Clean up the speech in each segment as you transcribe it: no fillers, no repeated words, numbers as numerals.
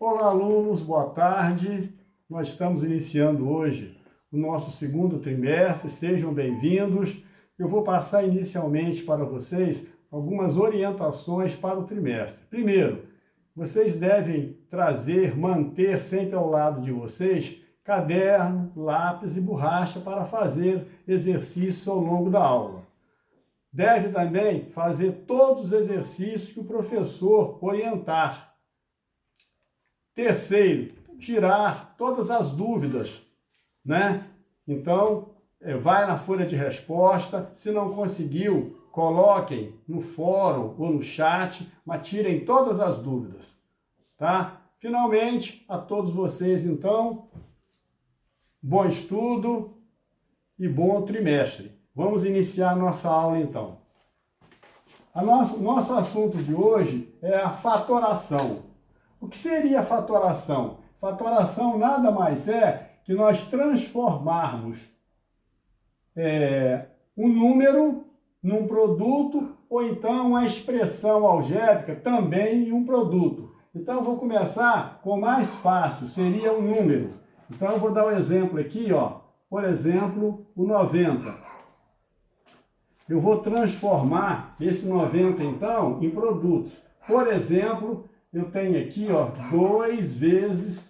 Olá, alunos, boa tarde. Nós estamos iniciando hoje o nosso segundo trimestre. Sejam bem-vindos. Eu vou passar inicialmente para vocês algumas orientações para o trimestre. Primeiro, vocês devem manter sempre ao lado de vocês caderno, lápis e borracha para fazer exercícios ao longo da aula. Deve também fazer todos os exercícios que o professor orientar. Terceiro, tirar todas as dúvidas, né? Então, vai na folha de resposta. Se não conseguiu, coloquem no fórum ou no chat, mas tirem todas as dúvidas, tá? Finalmente, a todos vocês, então, bom estudo e bom trimestre. Vamos iniciar nossa aula, então. Nosso assunto de hoje é a fatoração. O que seria a fatoração? Fatoração nada mais é que nós transformarmos um número num produto ou então uma expressão algébrica também em um produto. Então, eu vou começar com o mais fácil, seria um número. Então, eu vou dar um exemplo aqui, ó. Por exemplo, o 90. Eu vou transformar esse 90, então, em produtos. Por exemplo, eu tenho aqui, ó, 2 vezes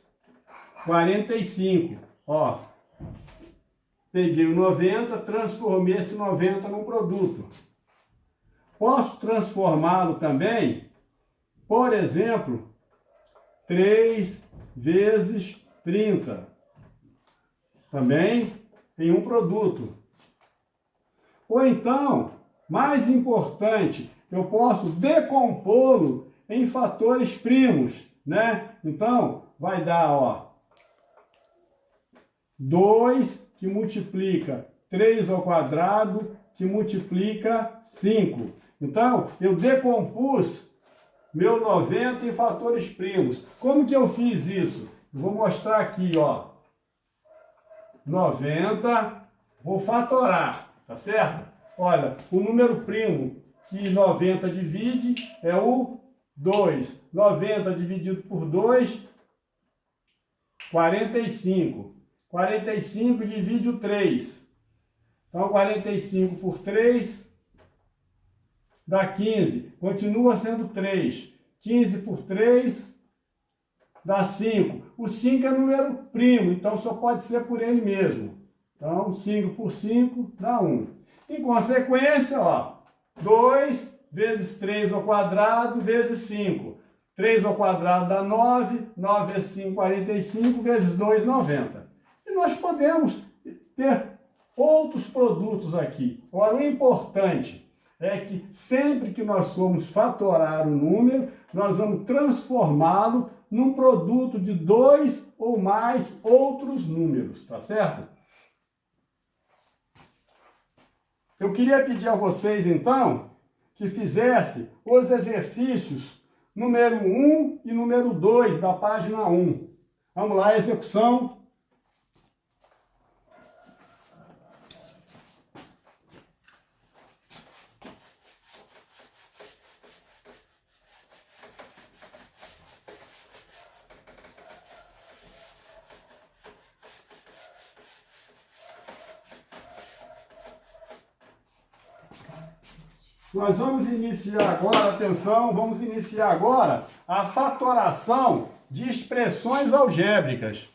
45. Ó, peguei o 90, transformei esse 90 num produto. Posso transformá-lo também, por exemplo, 3 vezes 30. Também em um produto. Ou então, mais importante, eu posso decompô-lo em fatores primos, né? Então, vai dar, ó, 2 que multiplica 3 ao quadrado, que multiplica 5. Então, eu decompus meu 90 em fatores primos. Como que eu fiz isso? Eu vou mostrar aqui, ó. 90, vou fatorar, tá certo? Olha, o número primo que 90 divide é o 2. 90 dividido por 2, 45. 45 divide o 3. Então, 45 por 3 dá 15. Continua sendo 3. 15 por 3 dá 5. O 5 é número primo, então só pode ser por ele mesmo. Então, 5 por 5 dá 1. Em consequência, ó, 2 vezes 3 ao quadrado vezes 5. 3 ao quadrado dá 9. 9 vezes 5, 45. Vezes 2, 90. E nós podemos ter outros produtos aqui. Agora, o importante é que sempre que nós formos fatorar um número, nós vamos transformá-lo num produto de 2 ou mais outros números, tá certo? Eu queria pedir a vocês, então, que fizesse os exercícios número 1 e número 2 da página 1. Vamos lá, execução. Nós vamos iniciar agora, atenção, vamos iniciar agora a fatoração de expressões algébricas.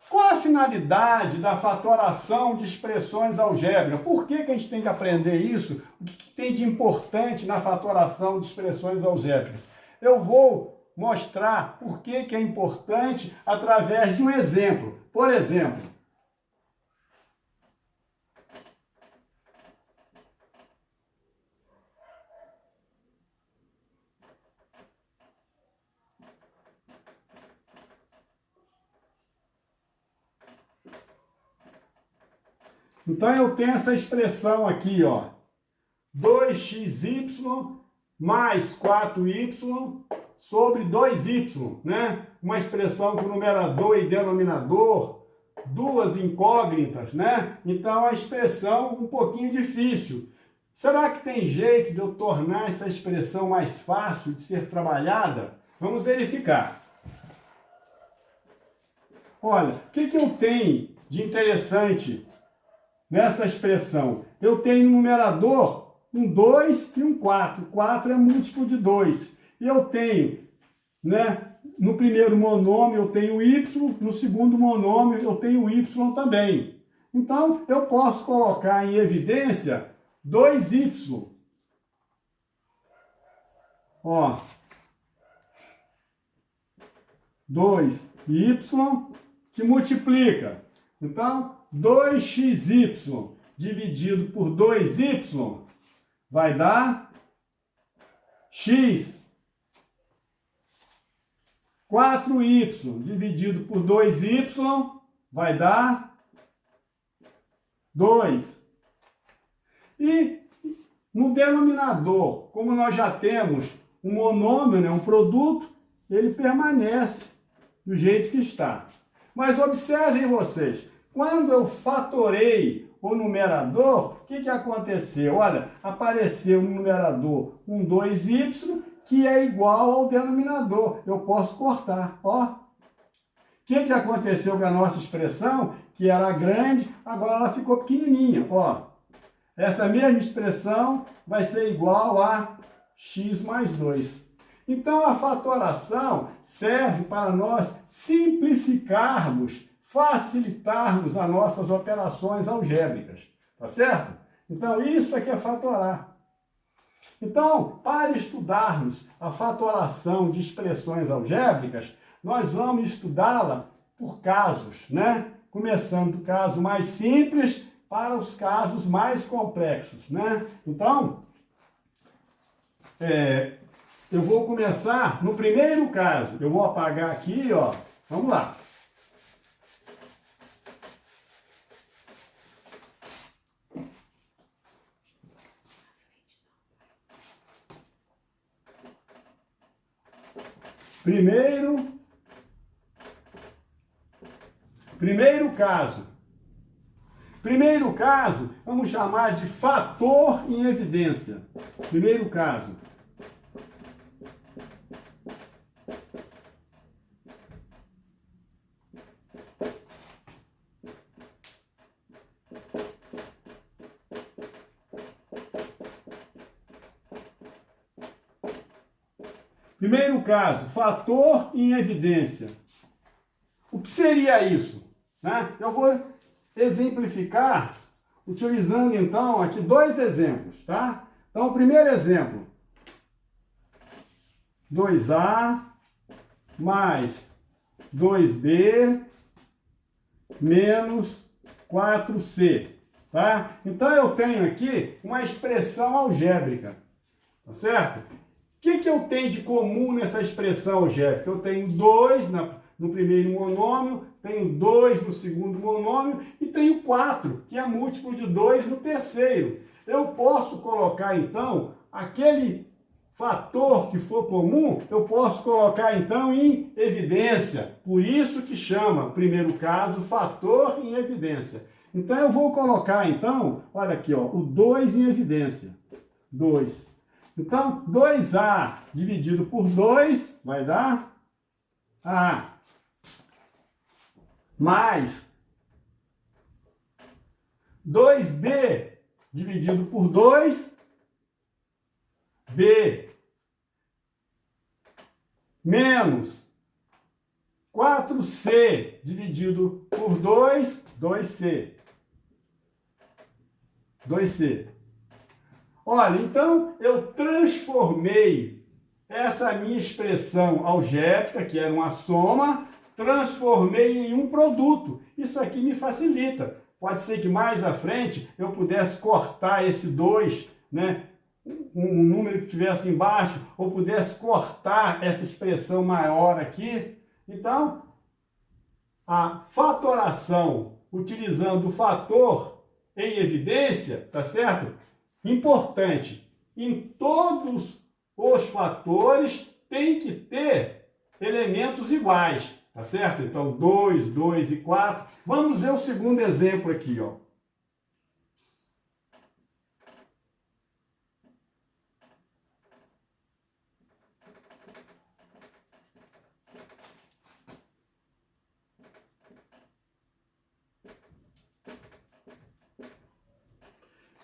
Qual a finalidade da fatoração de expressões algébricas? Por que a gente tem que aprender isso? O que tem de importante na fatoração de expressões algébricas? Eu vou mostrar por que é importante através de um exemplo. Por exemplo, então, eu tenho essa expressão aqui, ó. 2xy mais 4y sobre 2y, né? Uma expressão com numerador e denominador, duas incógnitas, né? Então, a expressão um pouquinho difícil. Será que tem jeito de eu tornar essa expressão mais fácil de ser trabalhada? Vamos verificar. Olha, o que eu tenho de interessante nessa expressão? Eu tenho no numerador um 2 e um 4. 4 é múltiplo de 2. E eu tenho, né, no primeiro monômio eu tenho y, no segundo monômio eu tenho y também. Então, eu posso colocar em evidência 2y. Ó, 2y que multiplica. Então, 2xy dividido por 2y vai dar x. 4y dividido por 2y vai dar 2. E no denominador, como nós já temos um monômio, né, um produto, ele permanece do jeito que está. Mas observem vocês, quando eu fatorei o numerador, o que aconteceu? Olha, apareceu no numerador um 2y, que é igual ao denominador. Eu posso cortar, ó. O que aconteceu com a nossa expressão, que era grande, agora ela ficou pequenininha, ó. Essa mesma expressão vai ser igual a x mais 2. Então, a fatoração serve para nós simplificarmos, facilitarmos as nossas operações algébricas, tá certo? Então, isso é que é fatorar. Então, para estudarmos a fatoração de expressões algébricas, nós vamos estudá-la por casos, né? Começando do caso mais simples para os casos mais complexos, né? Então, eu vou começar no primeiro caso. Eu vou apagar aqui, ó. Vamos lá. Primeiro caso. Primeiro caso, vamos chamar de fator em evidência. Primeiro caso. Primeiro caso, fator em evidência. O que seria isso? Né? Eu vou exemplificar utilizando, então, aqui dois exemplos, tá? Então, o primeiro exemplo. 2A mais 2B menos 4C, tá? Então, eu tenho aqui uma expressão algébrica, tá certo? O que eu tenho de comum nessa expressão algébrica? Eu tenho 2 no primeiro monômio, tenho 2 no segundo monômio e tenho 4, que é múltiplo de 2 no terceiro. Eu posso colocar, então, aquele fator que for comum, eu posso colocar, então, em evidência. Por isso que chama, primeiro caso, fator em evidência. Então, eu vou colocar, então, olha aqui, ó, o 2 em evidência. 2. Então, 2A dividido por 2 vai dar A. Mais 2B dividido por 2, B. Menos 4C dividido por 2, 2C. 2C. Olha, então eu transformei essa minha expressão algébrica, que era uma soma, transformei em um produto. Isso aqui me facilita. Pode ser que mais à frente eu pudesse cortar esse 2, né? Um número que estivesse embaixo, ou pudesse cortar essa expressão maior aqui. Então, a fatoração utilizando o fator em evidência, tá certo? Importante, em todos os fatores tem que ter elementos iguais, tá certo? Então, 2, 2 e 4. Vamos ver o segundo exemplo aqui, ó.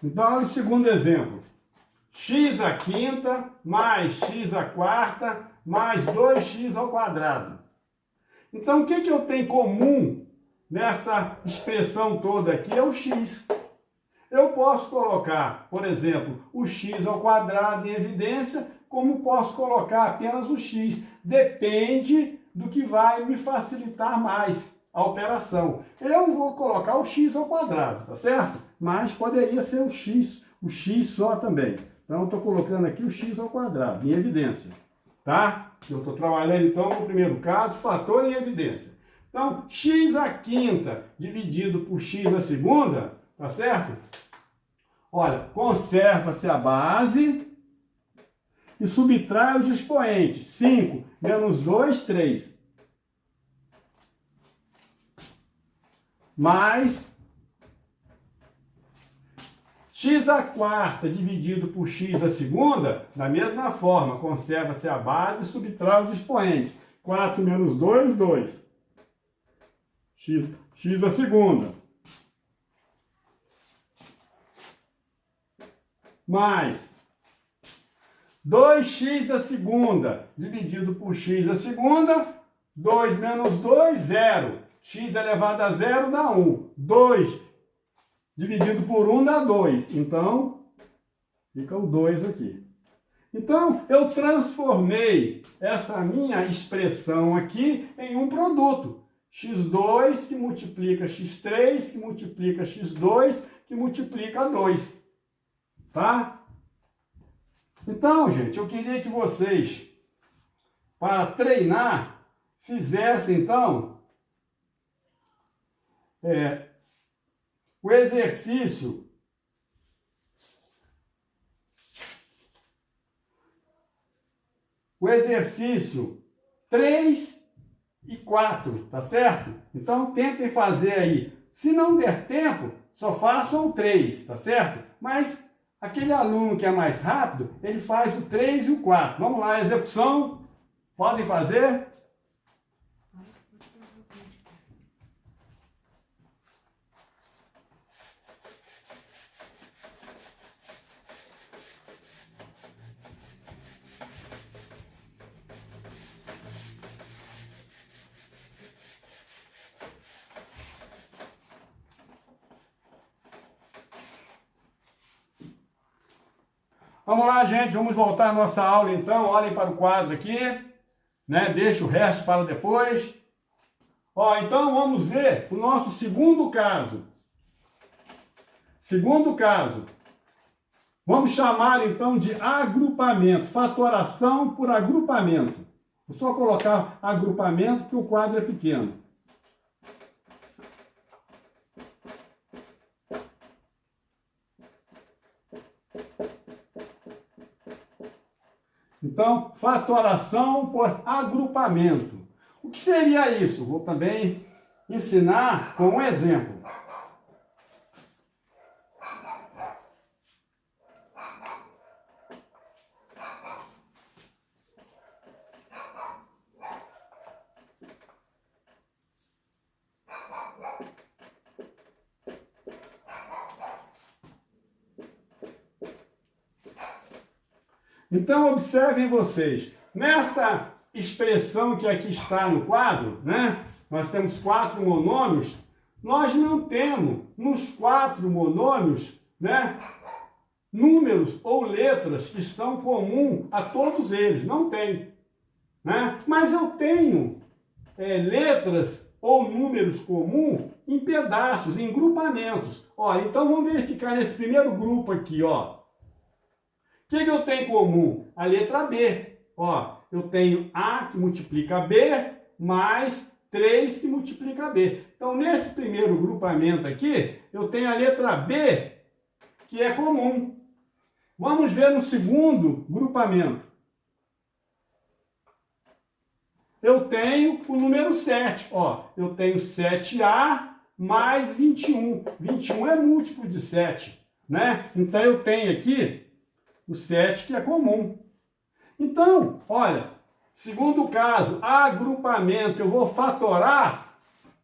Então, olha o segundo exemplo. X à quinta mais x à quarta mais 2x ao quadrado. Então, o que eu tenho em comum nessa expressão toda aqui é o x. Eu posso colocar, por exemplo, o x ao quadrado em evidência, como posso colocar apenas o x. Depende do que vai me facilitar mais a operação. Eu vou colocar o x ao quadrado, tá certo? Mas poderia ser o x só também. Então, eu estou colocando aqui o x ao quadrado, em evidência. Tá? Eu estou trabalhando, então, no primeiro caso, fator em evidência. Então, x à quinta dividido por x à segunda, tá certo? Olha, conserva-se a base e subtrai os expoentes. 5 menos 2, 3. Mais x à quarta dividido por x à segunda, da mesma forma, conserva-se a base e subtrai os expoentes. 4 menos 2, 2. X à segunda. Mais 2x à segunda dividido por x à segunda, 2 menos 2, 0. X elevado a 0 dá 1. 2 dividido por 1 dá 2. Então, fica o 2 aqui. Então, eu transformei essa minha expressão aqui em um produto. x2 que multiplica x3, que multiplica x2, que multiplica 2. Tá? Então, gente, eu queria que vocês, para treinar, fizessem, então, o exercício o exercício 3 e 4, tá certo? Então, tentem fazer aí. Se não der tempo, só façam o 3, tá certo? Mas aquele aluno que é mais rápido, ele faz o 3 e o 4. Vamos lá, execução. Podem fazer? Vamos lá, gente, vamos voltar à nossa aula então. Olhem para o quadro aqui, né? Deixa o resto para depois. Ó, então vamos ver o nosso segundo caso. Segundo caso. Vamos chamar então de agrupamento, fatoração por agrupamento. Vou só colocar agrupamento porque o quadro é pequeno. Então, fatoração por agrupamento. O que seria isso? Vou também ensinar com um exemplo. Então, observem vocês, nesta expressão que aqui está no quadro, né? Nós temos 4 monômios, nós não temos nos 4 monômios, né? Números ou letras que são comuns a todos eles, não tem, né? Mas eu tenho letras ou números comuns em pedaços, em grupamentos. Olha, então vamos verificar nesse primeiro grupo aqui, ó. O que eu tenho em comum? A letra B. Ó, eu tenho A que multiplica B, mais 3 que multiplica B. Então, nesse primeiro grupamento aqui, eu tenho a letra B, que é comum. Vamos ver no segundo grupamento. Eu tenho o número 7. Ó, eu tenho 7A mais 21. 21 é múltiplo de 7, né? Então, eu tenho aqui o 7 que é comum. Então, olha, segundo caso, agrupamento, eu vou fatorar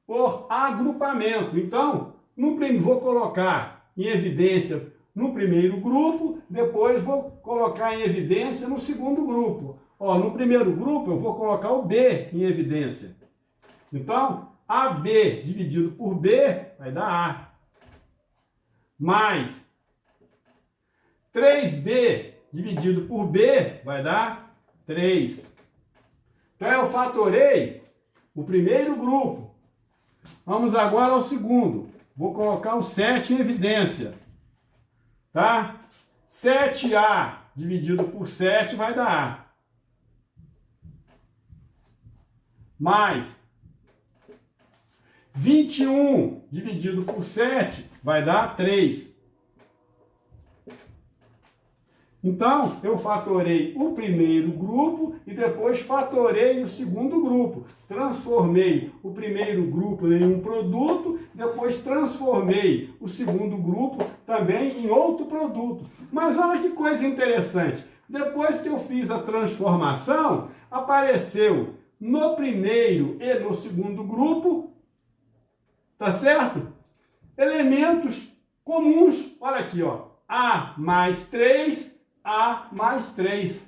por agrupamento. Então, no primeiro, vou colocar em evidência no primeiro grupo, depois vou colocar em evidência no segundo grupo. Ó, no primeiro grupo eu vou colocar o B em evidência. Então, AB dividido por B vai dar A. Mais 3B dividido por B vai dar 3. Então, eu fatorei o primeiro grupo. Vamos agora ao segundo. Vou colocar o 7 em evidência. Tá? 7A dividido por 7 vai dar A. Mais 21 dividido por 7 vai dar 3. Então, eu fatorei o primeiro grupo e depois fatorei o segundo grupo. Transformei o primeiro grupo em um produto, depois transformei o segundo grupo também em outro produto. Mas olha que coisa interessante. Depois que eu fiz a transformação, apareceu no primeiro e no segundo grupo, tá certo? Elementos comuns. Olha aqui, ó. A mais 3, A mais 3.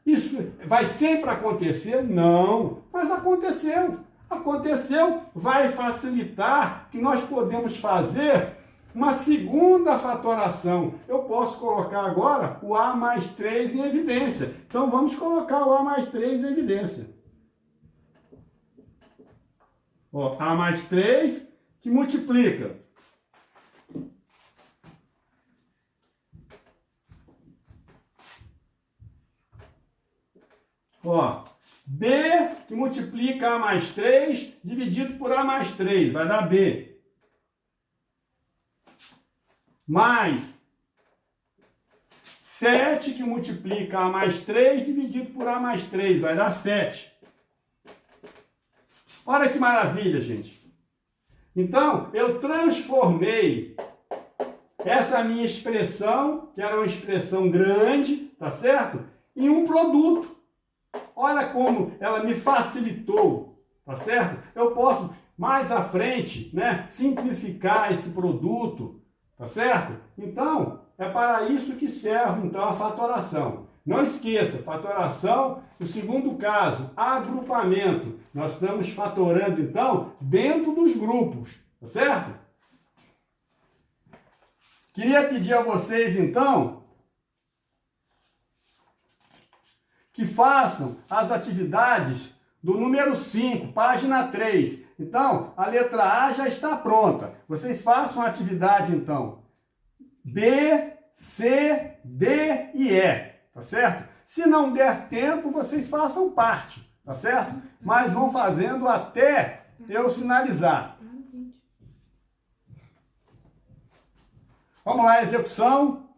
Isso vai sempre acontecer? Não, mas aconteceu. Aconteceu, vai facilitar que nós podemos fazer uma segunda fatoração. Eu posso colocar agora o A mais 3 em evidência. Então, vamos colocar o A mais 3 em evidência. Ó, A mais 3 que multiplica. Ó, B que multiplica A mais 3 dividido por A mais 3, vai dar B. Mais 7 que multiplica A mais 3 dividido por A mais 3, vai dar 7. Olha que maravilha, gente. Então, eu transformei essa minha expressão, que era uma expressão grande, tá certo? Em um produto. Olha como ela me facilitou, tá certo? Eu posso, mais à frente, né, simplificar esse produto, tá certo? Então, é para isso que serve, então, a fatoração. Não esqueça, fatoração, no segundo caso, agrupamento. Nós estamos fatorando, então, dentro dos grupos, tá certo? Queria pedir a vocês, então, que façam as atividades do número 5, página 3. Então, a letra A já está pronta. Vocês façam a atividade, então, B, C, D e E, tá certo? Se não der tempo, vocês façam parte, tá certo? Mas vão fazendo até eu sinalizar. Vamos lá, a execução.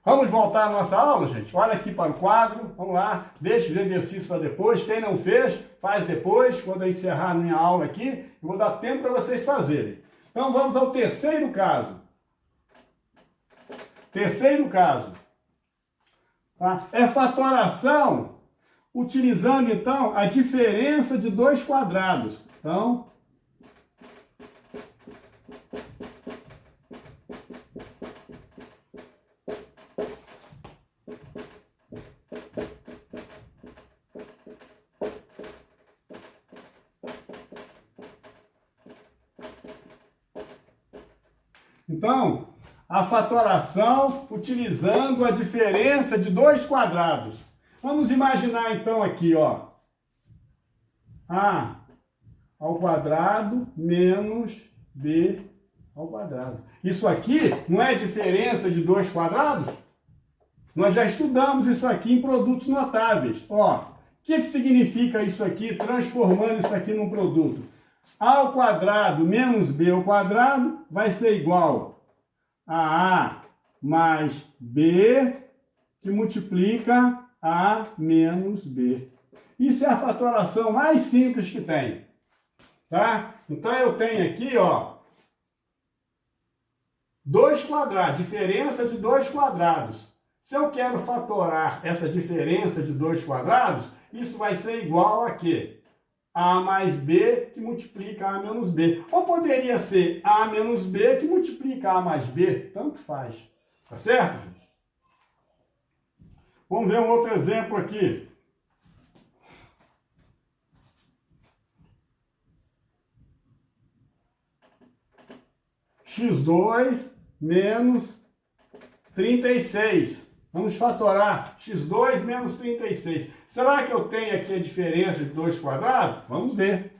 Vamos voltar à nossa aula, gente? Olha aqui para o quadro, vamos lá, deixa os exercícios para depois. Quem não fez, faz depois, quando eu encerrar a minha aula aqui, eu vou dar tempo para vocês fazerem. Então vamos ao terceiro caso. Terceiro caso. Tá? É fatoração, utilizando então a diferença de dois quadrados. Então, a fatoração utilizando a diferença de dois quadrados. Vamos imaginar então aqui, ó, A ao quadrado menos B ao quadrado. Isso aqui não é diferença de dois quadrados? Nós já estudamos isso aqui em produtos notáveis. Ó, o que significa isso aqui, transformando isso aqui num produto? A ao quadrado menos B ao quadrado vai ser igual a A mais B, que multiplica A menos B. Isso é a fatoração mais simples que tem. Tá? Então eu tenho aqui, ó, 2 quadrados, diferença de 2 quadrados. Se eu quero fatorar essa diferença de 2 quadrados, isso vai ser igual a quê? A mais B que multiplica A menos B. Ou poderia ser A menos B que multiplica A mais B. Tanto faz. Tá certo, gente? Vamos ver um outro exemplo aqui. x2 menos 36. Vamos fatorar x2 menos 36. Será que eu tenho aqui a diferença de 2 quadrados? Vamos ver.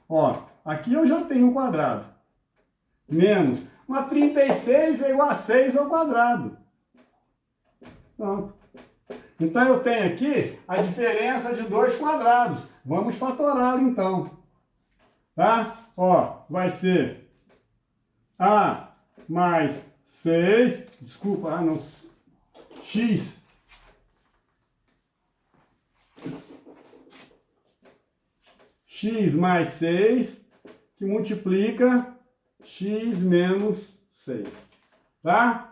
Ó, aqui eu já tenho um quadrado. Menos. Mas 36 é igual a 6 ao quadrado. Pronto. Então eu tenho aqui a diferença de 2 quadrados. Vamos fatorá-lo então. Tá? Ó, vai ser A mais 6, desculpa, não, x mais 6, que multiplica x menos 6, tá?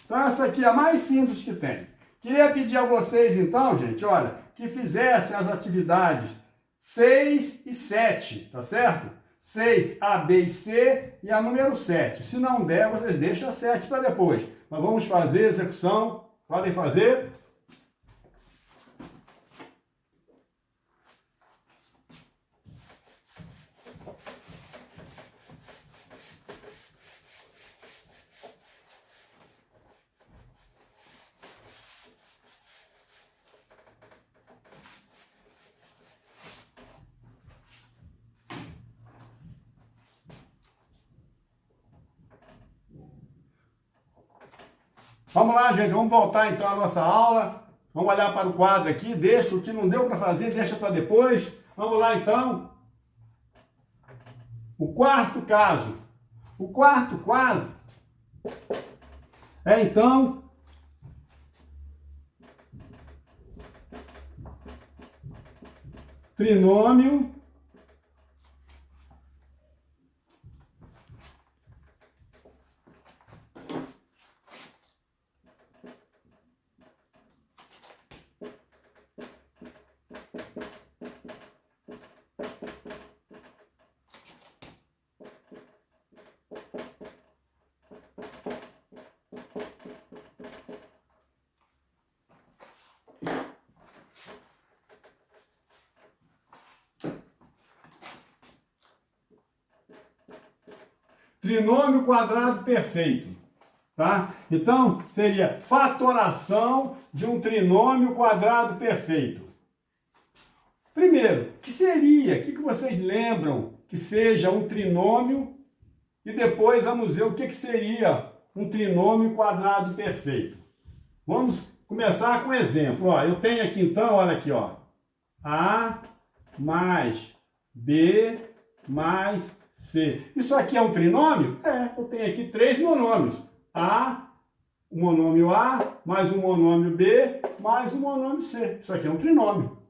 Então essa aqui é a mais simples que tem. Queria pedir a vocês então, gente, olha, que fizessem as atividades 6 e 7, tá certo? 6, A, B e C e a número 7. Se não der, vocês deixam a 7 para depois. Mas vamos fazer a execução. Podem fazer. Vamos lá, gente, vamos voltar então à nossa aula. Vamos olhar para o quadro aqui, deixa o que não deu para fazer, deixa para depois. Vamos lá então. O quarto caso. O quarto quadro é então trinômio trinômio quadrado perfeito, tá? Então, seria fatoração de um trinômio quadrado perfeito. Primeiro, o que seria? O que vocês lembram que seja um trinômio? E depois vamos ver o que seria um trinômio quadrado perfeito. Vamos começar com um exemplo. Ó, eu tenho aqui então, olha aqui, ó, A mais B mais C. Isso aqui é um trinômio? É, eu tenho aqui 3 monômios. O monômio A, mais o monômio B, mais o monômio C. Isso aqui é um trinômio.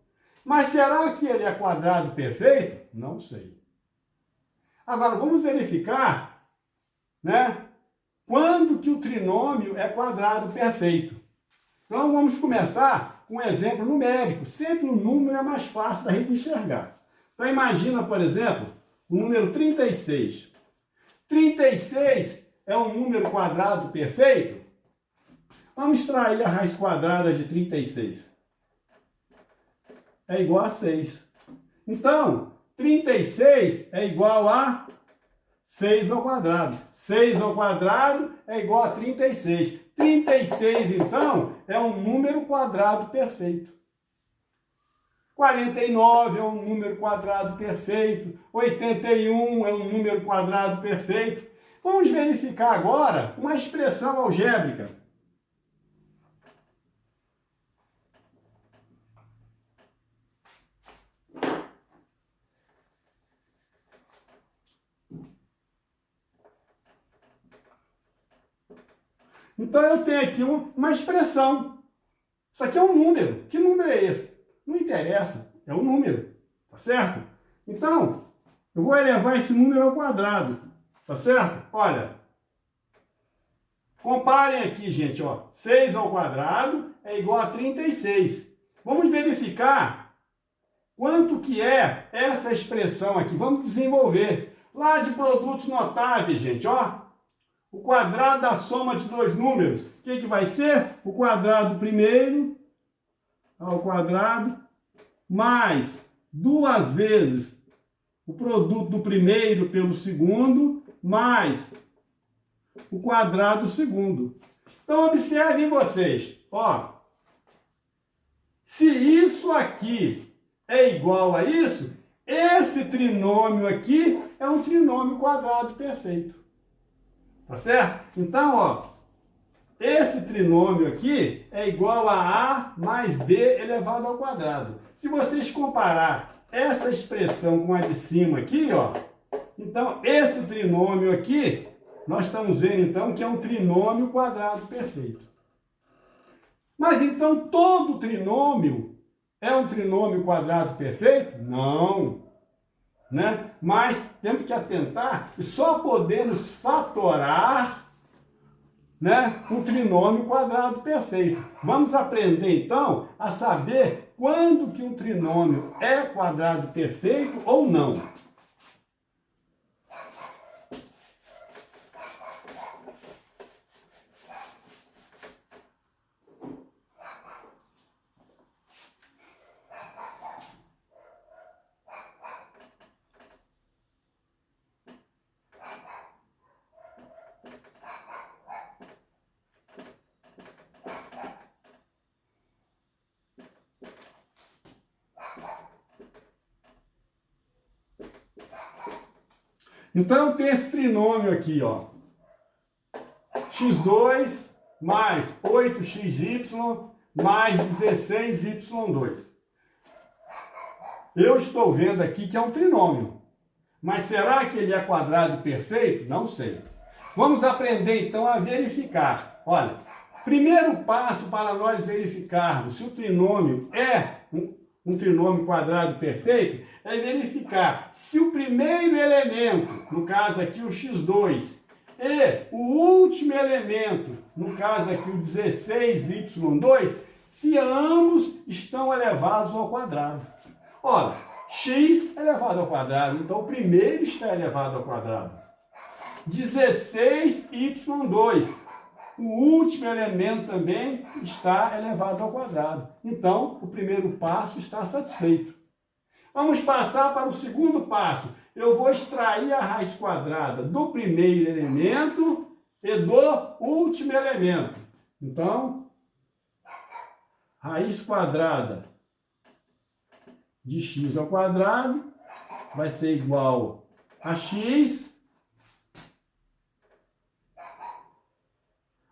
Mas será que ele é quadrado perfeito? Não sei. Agora, vamos verificar, né, quando que o trinômio é quadrado perfeito. Então, vamos começar com um exemplo numérico. Sempre o número é mais fácil da gente enxergar. Então, imagina, por exemplo, o número 36. 36 é um número quadrado perfeito? Vamos extrair a raiz quadrada de 36. É igual a 6. Então, 36 é igual a 6 ao quadrado. 6 ao quadrado é igual a 36. 36, então, é um número quadrado perfeito. 49 é um número quadrado perfeito. 81 é um número quadrado perfeito. Vamos verificar agora uma expressão algébrica. Então eu tenho aqui uma expressão. Isso aqui é um número. Que número é esse? Não interessa, é um número, tá certo? Então, eu vou elevar esse número ao quadrado, tá certo? Olha, comparem aqui, gente, ó, 6 ao quadrado é igual a 36. Vamos verificar quanto que é essa expressão aqui. Vamos desenvolver. Lá de produtos notáveis, gente, ó, o quadrado da soma de dois números, o que vai ser? O quadrado do primeiro ao quadrado mais 2 vezes o produto do primeiro pelo segundo mais o quadrado do segundo. Então, observem vocês, ó, se isso aqui é igual a isso, esse trinômio aqui é um trinômio quadrado perfeito. Tá certo? Então, ó, esse trinômio aqui é igual a mais b elevado ao quadrado. Se vocês comparar essa expressão com a de cima aqui, ó, então esse trinômio aqui, nós estamos vendo então que é um trinômio quadrado perfeito. Mas então todo trinômio é um trinômio quadrado perfeito? Não. Né? Mas temos que atentar que só podemos fatorar, né, um trinômio quadrado perfeito. Vamos aprender então a saber quando que um trinômio é quadrado perfeito ou não. Então, eu tenho esse trinômio aqui, ó. x2 mais 8xy mais 16y2. Eu estou vendo aqui que é um trinômio. Mas será que ele é quadrado perfeito? Não sei. Vamos aprender, então, a verificar. Olha, primeiro passo para nós verificarmos se o trinômio é um trinômio quadrado perfeito é verificar se o primeiro elemento, no caso aqui o x2, e o último elemento, no caso aqui o 16y2, se ambos estão elevados ao quadrado. Ora, x elevado ao quadrado, então o primeiro está elevado ao quadrado. 16y2, o último elemento também está elevado ao quadrado. Então, o primeiro passo está satisfeito. Vamos passar para o segundo passo. Eu vou extrair a raiz quadrada do primeiro elemento e do último elemento. Então, raiz quadrada de x ao quadrado vai ser igual a x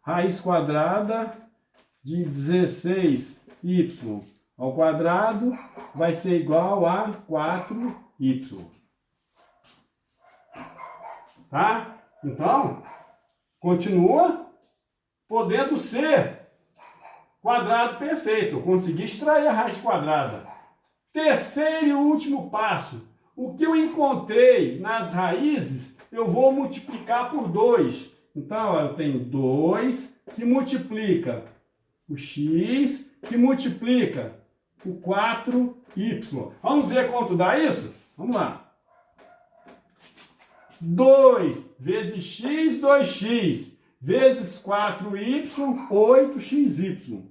raiz quadrada de 16y ao quadrado vai ser igual a 4y. Tá? Então, continua podendo ser quadrado perfeito. Eu consegui extrair a raiz quadrada. Terceiro e último passo. O que eu encontrei nas raízes, eu vou multiplicar por 2. Então, eu tenho 2 que multiplica o x, que multiplica o 4y. Vamos ver quanto dá isso? Vamos lá. 2 vezes x, 2x, vezes 4y, 8xy.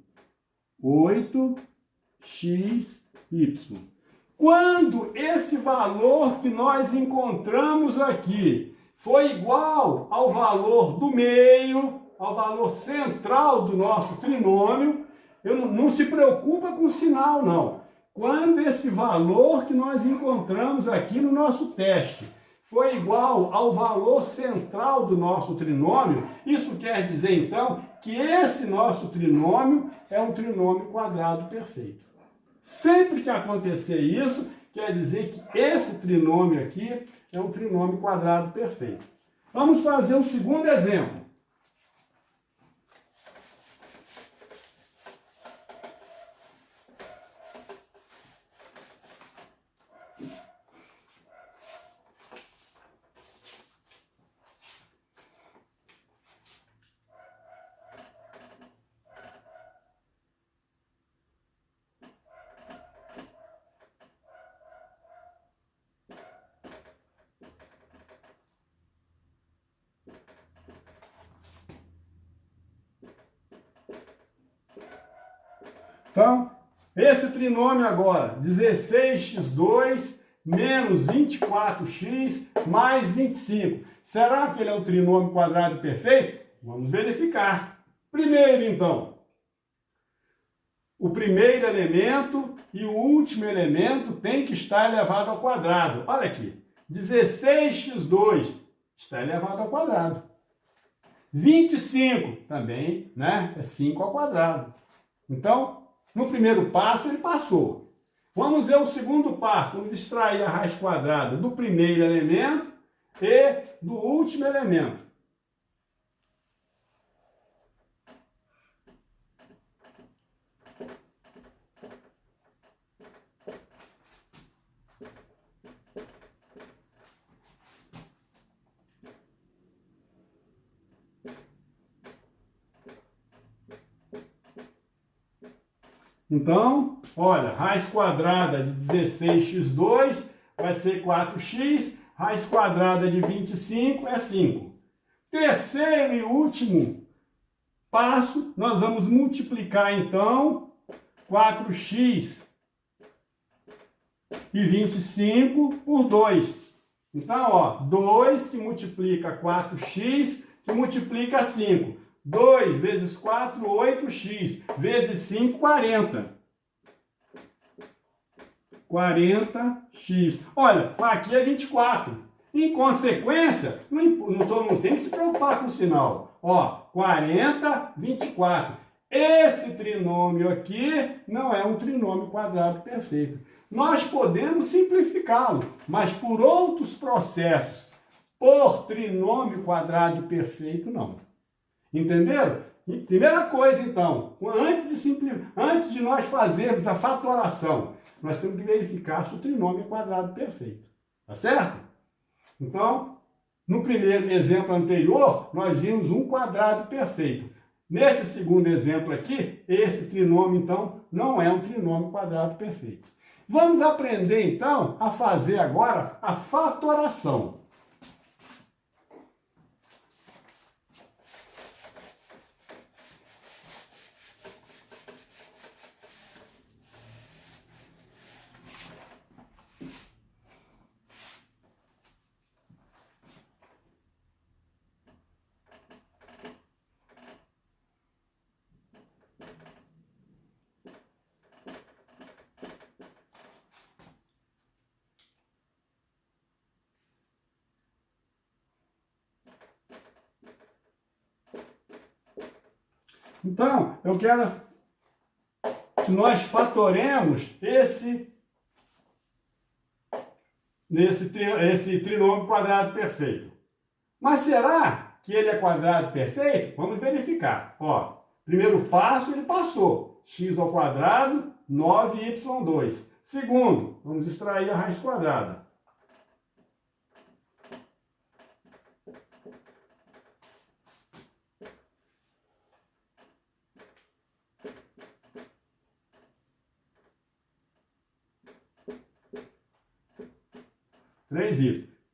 8xy. Quando esse valor que nós encontramos aqui foi igual ao valor do meio, ao valor central do nosso trinômio, não se preocupa com o sinal, não. Quando esse valor que nós encontramos aqui no nosso teste foi igual ao valor central do nosso trinômio, isso quer dizer, então, que esse nosso trinômio é um trinômio quadrado perfeito. Sempre que acontecer isso, quer dizer que esse trinômio aqui é um trinômio quadrado perfeito. Vamos fazer um segundo exemplo. Então, esse trinômio agora, 16x2 menos 24x mais 25. Será que ele é um trinômio quadrado perfeito? Vamos verificar. Primeiro, então, o primeiro elemento e o último elemento tem que estar elevado ao quadrado. Olha aqui, 16x2 está elevado ao quadrado. 25 também, né? É 5 ao quadrado. Então, no primeiro passo ele passou. Vamos ver o segundo passo. Vamos extrair a raiz quadrada do primeiro elemento e do último elemento. Então, olha, raiz quadrada de 16x2 vai ser 4x, raiz quadrada de 25 é 5. Terceiro e último passo, nós vamos multiplicar, então, 4x e 25 por 2. Então, ó, 2 que multiplica 4x, que multiplica 5. 2 vezes 4, 8x, vezes 5, 40. 40x. Olha, aqui é 24. Em consequência, não tem que se preocupar com o sinal. Ó, 40, 24. Esse trinômio aqui não é um trinômio quadrado perfeito. Nós podemos simplificá-lo, mas por outros processos, por trinômio quadrado perfeito, não. Entenderam? Primeira coisa, então, antes de nós fazermos a fatoração, nós temos que verificar se o trinômio é quadrado perfeito. Tá certo? Então, no primeiro exemplo anterior, nós vimos um quadrado perfeito. Nesse segundo exemplo aqui, esse trinômio, então, não é um trinômio quadrado perfeito. Vamos aprender, então, a fazer agora a fatoração. Então, eu quero que nós fatoremos esse trinômio quadrado perfeito. Mas será que ele é quadrado perfeito? Vamos verificar. Ó, primeiro passo, ele passou. X ao quadrado, 9y2. Segundo, vamos extrair a raiz quadrada.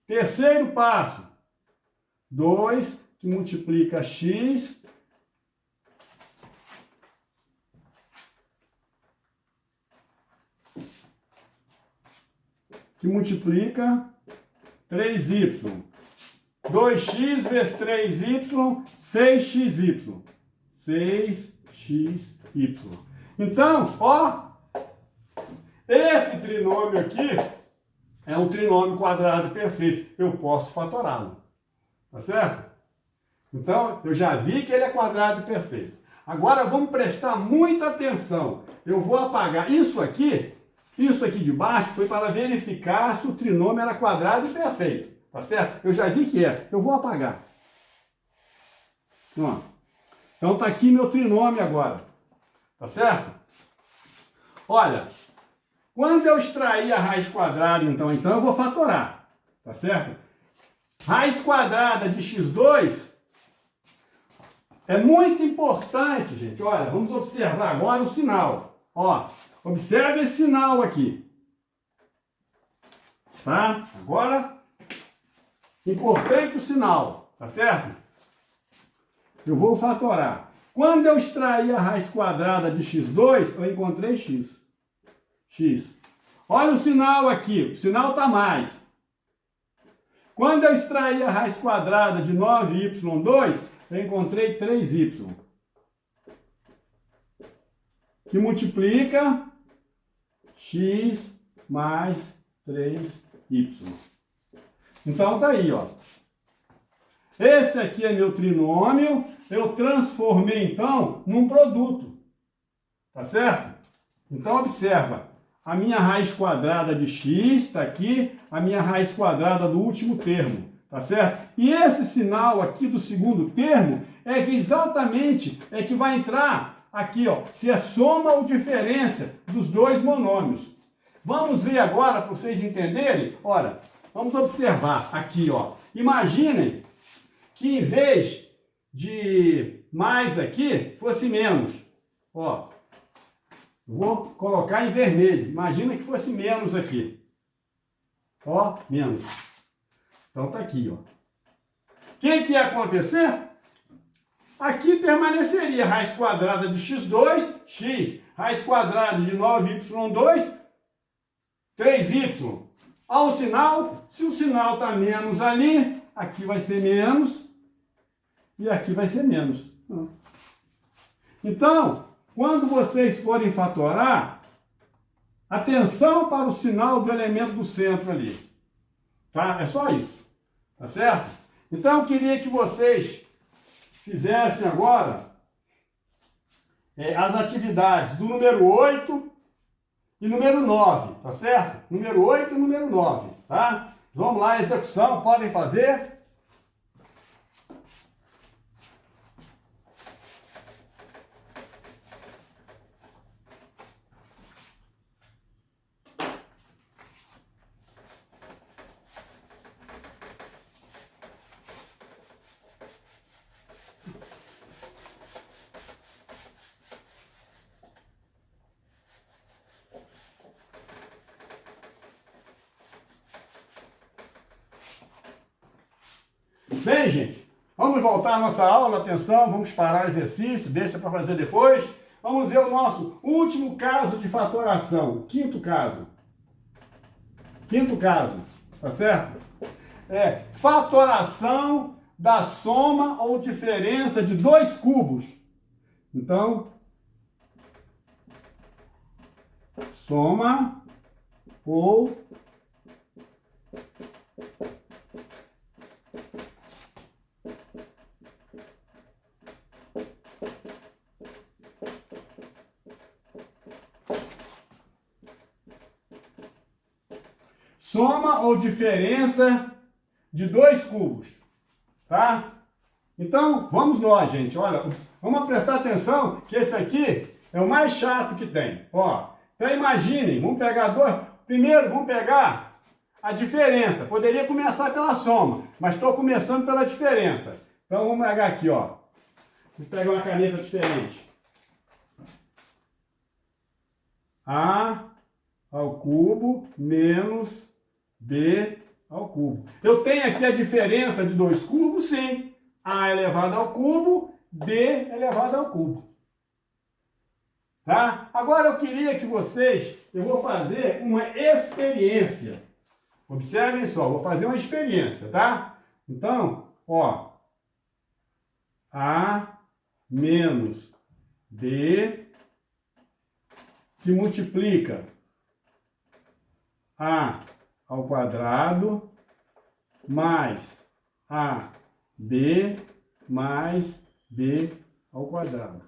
Terceiro passo, 2 que multiplica x que multiplica 3y. 2x vezes 3y, 6xy. 6xy. Então, ó, esse trinômio aqui é um trinômio quadrado perfeito. Eu posso fatorá-lo. Tá certo? Então, eu já vi que ele é quadrado perfeito. Agora, vamos prestar muita atenção. Eu vou apagar isso aqui de baixo foi para verificar se o trinômio era quadrado e perfeito. Tá certo? Eu já vi que é. Eu vou apagar. Ó. Então, tá aqui meu trinômio agora. Tá certo? Olha, quando eu extrair a raiz quadrada, então eu vou fatorar. Tá certo? Raiz quadrada de x2 é muito importante, gente. Olha, vamos observar agora o sinal. Ó, observe esse sinal aqui. Tá? Agora, importante o sinal. Tá certo? Eu vou fatorar. Quando eu extrair a raiz quadrada de x2, eu encontrei x. Olha o sinal aqui, o sinal está mais. Quando eu extrair a raiz quadrada de 9y2, eu encontrei 3y. Que multiplica x mais 3y. Então tá aí, ó. Esse aqui é meu trinômio, eu transformei então num produto. Tá certo? Então observa, a minha raiz quadrada de x está aqui, a minha raiz quadrada do último termo, tá certo? E esse sinal aqui do segundo termo é que exatamente é que vai entrar aqui, ó, se é soma ou diferença dos dois monômios. Vamos ver agora, para vocês entenderem, olha, vamos observar aqui, ó. Imaginem que em vez de mais aqui, fosse menos. Ó, vou colocar em vermelho. Imagina que fosse menos aqui. Ó, menos. Então tá aqui, ó. O que ia acontecer? Aqui permaneceria raiz quadrada de x2, x. Raiz quadrada de 9y2, 3y. Ao sinal, se o sinal está menos ali, aqui vai ser menos e aqui vai ser menos. Então, quando vocês forem fatorar, atenção para o sinal do elemento do centro ali. Tá? É só isso. Tá certo? Então, eu queria que vocês fizessem agora as atividades do número 8 e número 9, tá certo? Número 8 e número 9, tá? Vamos lá, execução, podem fazer. Bem, gente, vamos voltar à nossa aula, atenção, vamos parar o exercício, deixa para fazer depois. Vamos ver o nosso último caso de fatoração, quinto caso. Quinto caso, tá certo? Fatoração da soma ou diferença de dois cubos. Então, soma ou diferença de dois cubos, tá? Então, vamos nós, gente, olha, vamos prestar atenção que esse aqui é o mais chato que tem, ó. Então, imaginem, vamos pegar dois, primeiro vamos pegar a diferença, poderia começar pela soma, mas estou começando pela diferença. Então, vamos pegar aqui, ó, vou pegar uma caneta diferente. A ao cubo menos B ao cubo. Eu tenho aqui a diferença de dois cubos, sim. A elevado ao cubo, B elevado ao cubo. Tá? Agora eu queria que vocês, eu vou fazer uma experiência. Observem só, vou fazer uma experiência, tá? Então, ó, A menos B que multiplica A ao quadrado mais AB mais B ao quadrado.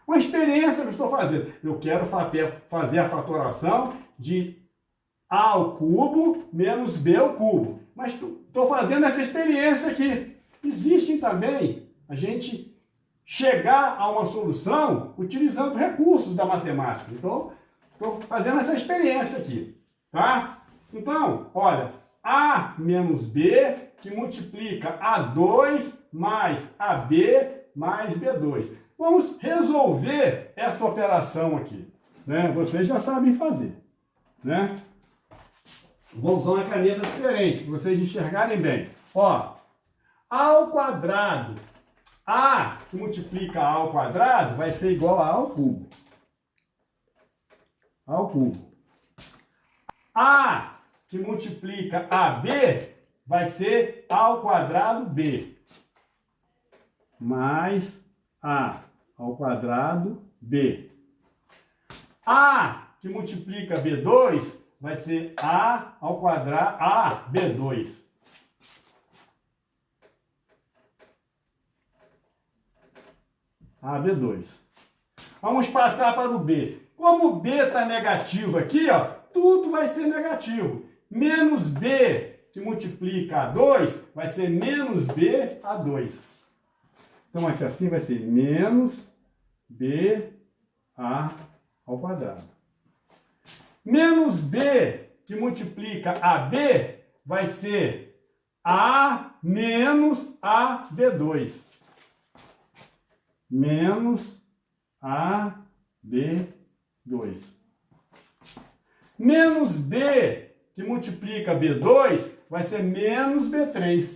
Uma experiência que eu estou fazendo. Eu quero fazer a fatoração de A ao cubo menos B ao cubo. Mas estou fazendo essa experiência aqui. Existe também a gente chegar a uma solução utilizando recursos da matemática. Então, estou fazendo essa experiência aqui. Tá? Então, olha, A menos B que multiplica A2 mais AB mais B2. Vamos resolver essa operação aqui. Né? Vocês já sabem fazer. Né? Vou usar uma caneta diferente, para vocês enxergarem bem. Ó, A ao quadrado A que multiplica A ao quadrado vai ser igual a A ao cubo. A ao cubo. A que multiplica AB vai ser A ao quadrado B. Mais A ao quadrado B. A que multiplica B2 vai ser A ao quadrado AB2. AB2. Vamos passar para o B. Como o B está negativo aqui, ó, tudo vai ser negativo. Menos B que multiplica A2 vai ser menos B A2. Então aqui assim vai ser menos B A ao quadrado. Menos B que multiplica AB vai ser A menos AB2. Menos AB2. Menos B que multiplica B2 vai ser menos B3.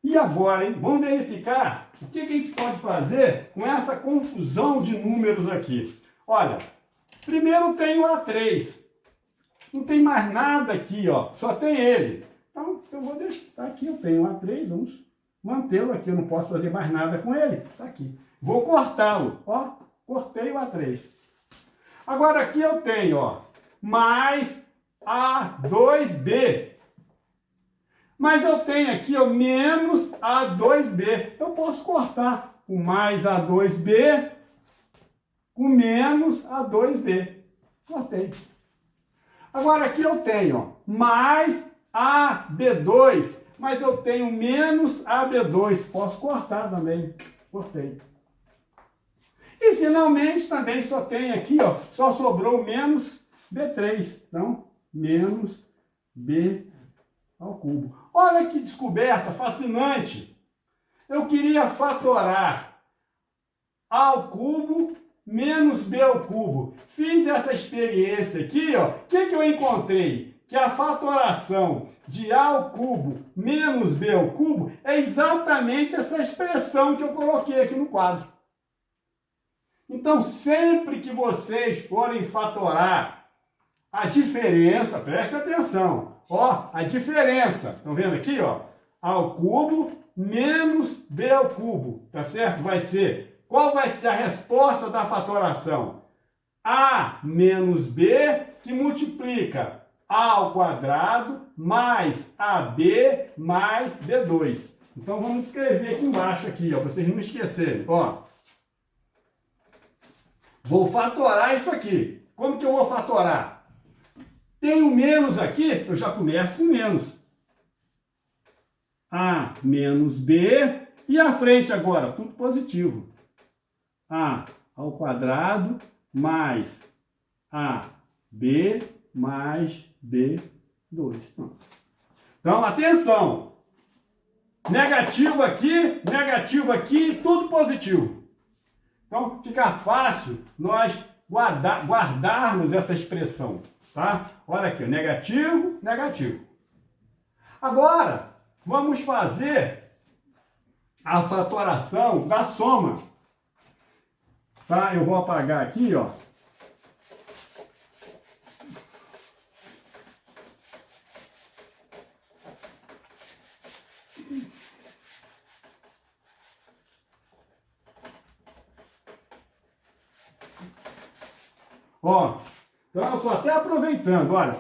E agora, hein? Vamos verificar o que a gente pode fazer com essa confusão de números aqui. Olha, primeiro tem o A3. Não tem mais nada aqui, ó. Só tem ele. Então, eu vou deixar aqui, eu tenho o A3, vamos mantê-lo aqui. Eu não posso fazer mais nada com ele. Está aqui. Vou cortá-lo. Ó, cortei o A3. Agora aqui eu tenho, ó, mais A2B. Mas eu tenho aqui, ó, menos A2B. Eu posso cortar o mais A2B com menos A2B. Cortei. Agora aqui eu tenho, ó, mais AB2. Mas eu tenho menos AB2. Posso cortar também. Cortei. E finalmente também só tem aqui, ó, só sobrou menos B3. Então, menos B ao cubo. Olha que descoberta fascinante. Eu queria fatorar A ao cubo menos B ao cubo. Fiz essa experiência aqui, ó. O que eu encontrei? Que a fatoração de A ao cubo menos B ao cubo é exatamente essa expressão que eu coloquei aqui no quadro. Então, sempre que vocês forem fatorar a diferença, preste atenção, ó, a diferença, estão vendo aqui, ó, A ao cubo menos B ao cubo, tá certo? Vai ser, qual vai ser a resposta da fatoração? A menos B, que multiplica A ao quadrado mais AB mais B2. Então, vamos escrever aqui embaixo, aqui, ó, para vocês não esquecerem, ó. Vou fatorar isso aqui. Como que eu vou fatorar? Tem o menos aqui, eu já começo com menos. A menos B. E a frente agora? Tudo positivo. A ao quadrado mais AB mais B2. Então, atenção. Negativo aqui, tudo positivo. Então, fica fácil nós guardarmos essa expressão, tá? Olha aqui, negativo, negativo. Agora, vamos fazer a fatoração da soma. Tá? Eu vou apagar aqui, ó. Ó, então eu estou até aproveitando, olha,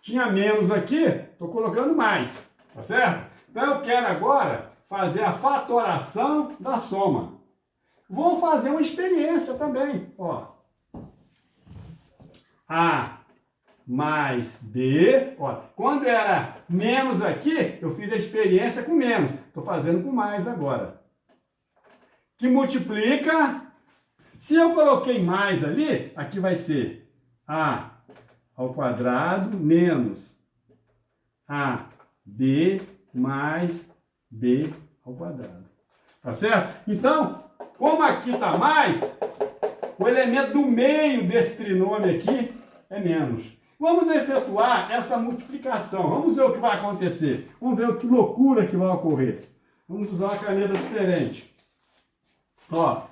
tinha menos aqui, estou colocando mais, tá certo? Então eu quero agora fazer a fatoração da soma. Vou fazer uma experiência também, ó. A mais B, ó, quando era menos aqui, eu fiz a experiência com menos, estou fazendo com mais agora. Que multiplica... Se eu coloquei mais ali, aqui vai ser A ao quadrado menos AB mais B ao quadrado. Tá certo? Então, como aqui está mais, o elemento do meio desse trinômio aqui é menos. Vamos efetuar essa multiplicação. Vamos ver o que vai acontecer. Vamos ver que loucura que vai ocorrer. Vamos usar uma caneta diferente. Ó,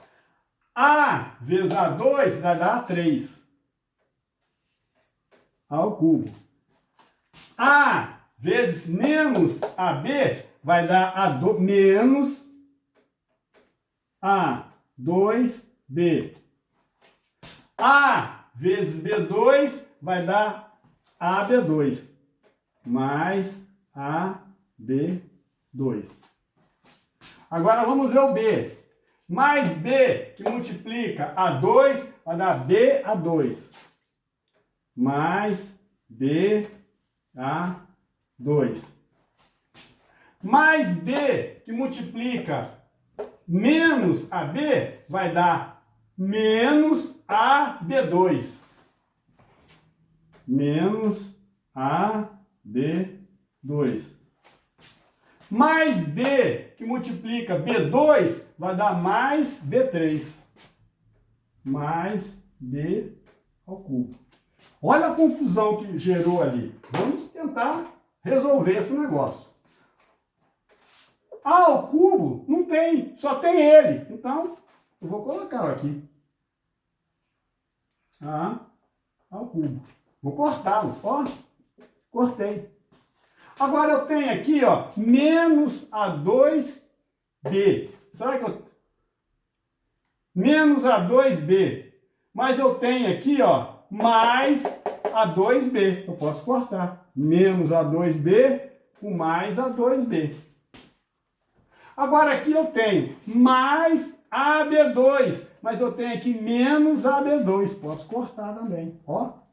A vezes A2 vai dar A3. A ao cubo. A vezes menos AB vai dar A2 menos A2B. A vezes B2 vai dar AB2 mais AB2. Agora vamos ver o B. Mais B, que multiplica A2, vai dar BA2. Mais BA2. Mais B, que multiplica menos AB, vai dar menos AB2. Menos AB2. Mais B, que multiplica B2, vai dar mais B3. Mais B ao cubo. Olha a confusão que gerou ali. Vamos tentar resolver esse negócio. A ao cubo não tem, só tem ele. Então, eu vou colocar aqui. A ao cubo. Vou cortá-lo, ó. Cortei. Agora eu tenho aqui, ó, menos A2B. Será que eu... Menos A2B. Mas eu tenho aqui, ó, mais A2B. Eu posso cortar. Menos A2B com mais A2B. Agora aqui eu tenho mais AB2. Mas eu tenho aqui menos AB2. Posso cortar também, ó.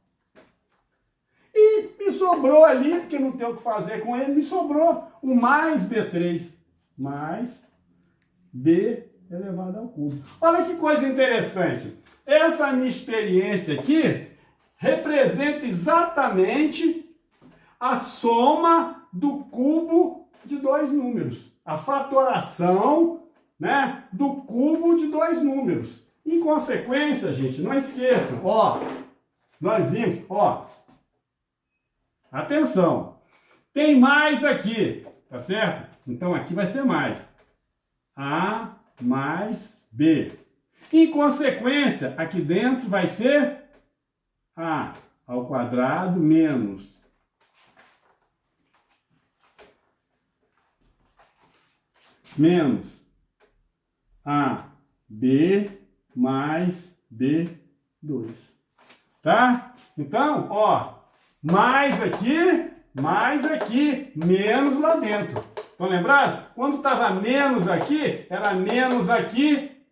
E me sobrou ali, porque não tem o que fazer com ele, me sobrou o mais B3. Mais B elevado ao cubo. Olha que coisa interessante. Essa minha experiência aqui representa exatamente a soma do cubo de dois números. A fatoração, né, do cubo de dois números. Em consequência, gente, não esqueçam, ó, nós vimos, ó, atenção, tem mais aqui, tá certo? Então aqui vai ser mais. A mais B. Em consequência, aqui dentro vai ser A ao quadrado menos AB mais B2. Tá? Então, ó, mais aqui, menos lá dentro. Estão lembrados? Quando estava menos aqui, era menos aqui,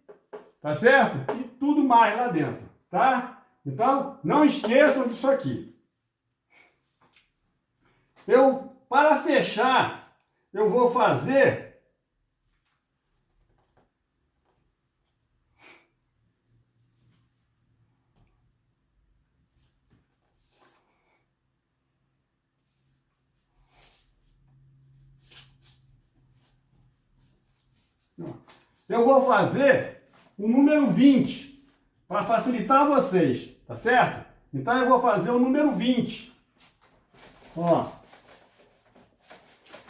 tá certo? E tudo mais lá dentro, tá? Então, não esqueçam disso aqui. Para fechar, eu vou fazer... Eu vou fazer o número 20, para facilitar vocês, tá certo? Então eu vou fazer o número 20. Ó.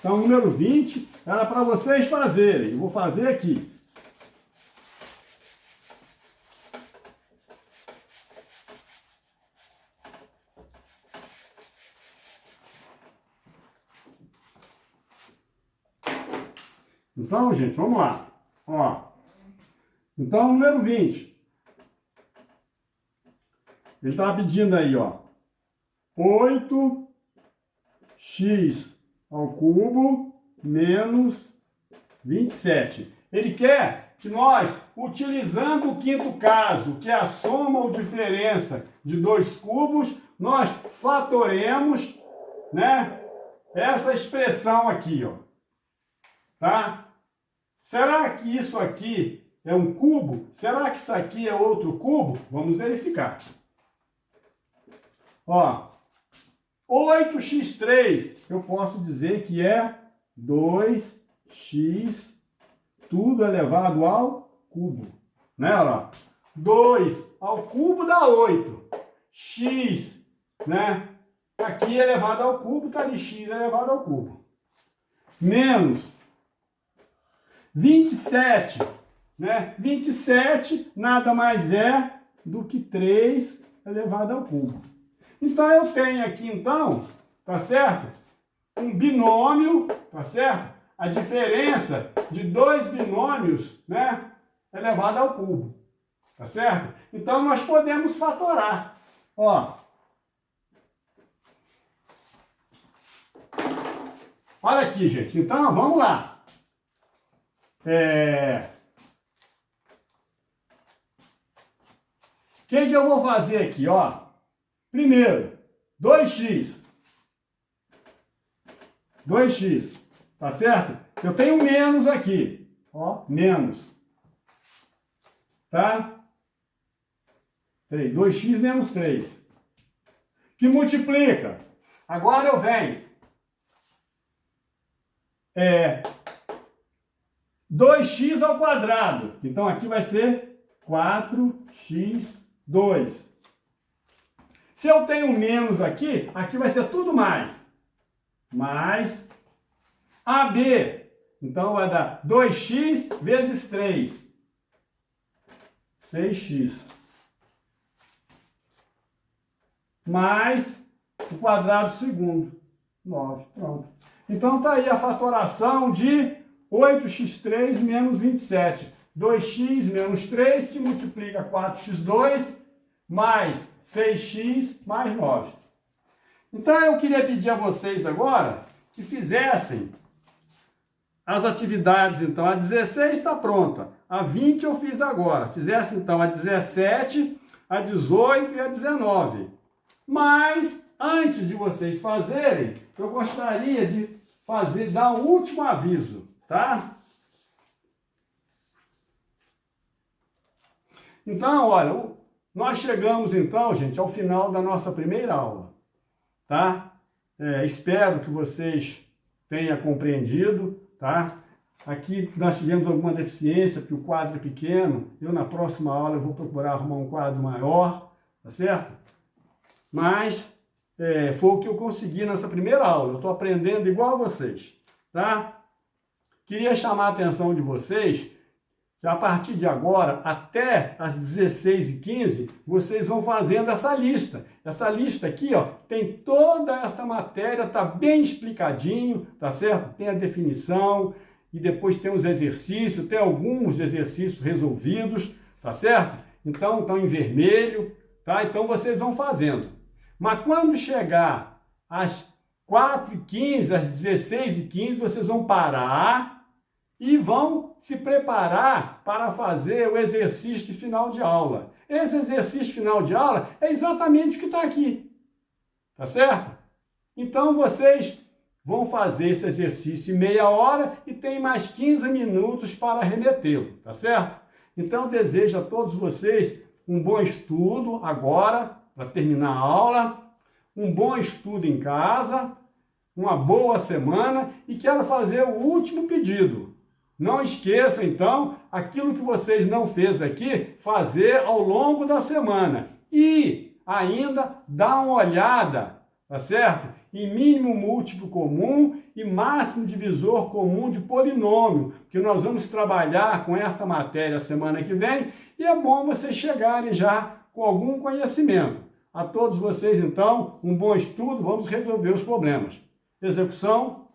Então o número 20 era para vocês fazerem. Eu vou fazer aqui. Então, gente, vamos lá. Ó, então, número 20. Ele estava pedindo aí, ó, 8x ao cubo menos 27. Ele quer que nós, utilizando o quinto caso, que é a soma ou diferença de dois cubos, nós fatoremos, né, essa expressão aqui, ó. Tá? Será que isso aqui é um cubo? Será que isso aqui é outro cubo? Vamos verificar. Ó, 8x3, eu posso dizer que é 2x, tudo elevado ao cubo. Né, olha lá. 2 ao cubo dá 8. X, né, aqui elevado ao cubo, está ali x elevado ao cubo. Menos 27, né? 27 nada mais é do que 3 elevado ao cubo. Então, eu tenho aqui, então, tá certo? Um binômio, tá certo? A diferença de dois binômios, né? Elevado ao cubo, tá certo? Então, nós podemos fatorar. Ó. Olha aqui, gente. Então, vamos lá. O que eu vou fazer aqui, ó? Primeiro, 2x. 2x, tá certo? Eu tenho menos aqui, ó, menos. Tá? 3, 2x menos 3. Que multiplica. Agora eu venho. 2x ao quadrado. Então, aqui vai ser 4x2. Se eu tenho menos aqui, aqui vai ser tudo mais. Mais AB. Então, vai dar 2x vezes 3. 6x. Mais o quadrado segundo. 9. Pronto. Então, está aí a fatoração de 8x3 menos 27. 2x menos 3, que multiplica 4x2, mais 6x mais 9. Então, eu queria pedir a vocês agora que fizessem as atividades. Então, a 16 está pronta. A 20 eu fiz agora. Fizesse, então, a 17, a 18 e a 19. Mas, antes de vocês fazerem, eu gostaria de dar um último aviso, tá? Então, olha, nós chegamos, então, gente, ao final da nossa primeira aula, tá? Espero que vocês tenham compreendido, tá? Aqui nós tivemos alguma deficiência, porque o quadro é pequeno. Eu, na próxima aula, eu vou procurar arrumar um quadro maior, tá certo? Mas foi o que eu consegui nessa primeira aula. Eu estou aprendendo igual a vocês, tá? Queria chamar a atenção de vocês, que a partir de agora, até as 16h15, vocês vão fazendo essa lista. Essa lista aqui, ó, tem toda essa matéria, tá bem explicadinho, tá certo? Tem a definição, e depois tem os exercícios, tem alguns exercícios resolvidos, tá certo? Então, estão em vermelho, tá? Então, vocês vão fazendo. Mas quando chegar às 4h15, às 16h15, vocês vão parar e vão se preparar para fazer o exercício de final de aula. Esse exercício de final de aula é exatamente o que está aqui, tá certo? Então, vocês vão fazer esse exercício em meia hora e tem mais 15 minutos para remetê-lo, tá certo? Então, eu desejo a todos vocês um bom estudo agora, para terminar a aula, um bom estudo em casa, uma boa semana, e quero fazer o último pedido. Não esqueçam, então, aquilo que vocês não fez aqui, fazer ao longo da semana. E ainda dá uma olhada, tá certo? Em mínimo múltiplo comum e máximo divisor comum de polinômio, que nós vamos trabalhar com essa matéria semana que vem, e é bom vocês chegarem já com algum conhecimento. A todos vocês, então, um bom estudo, vamos resolver os problemas. Execução.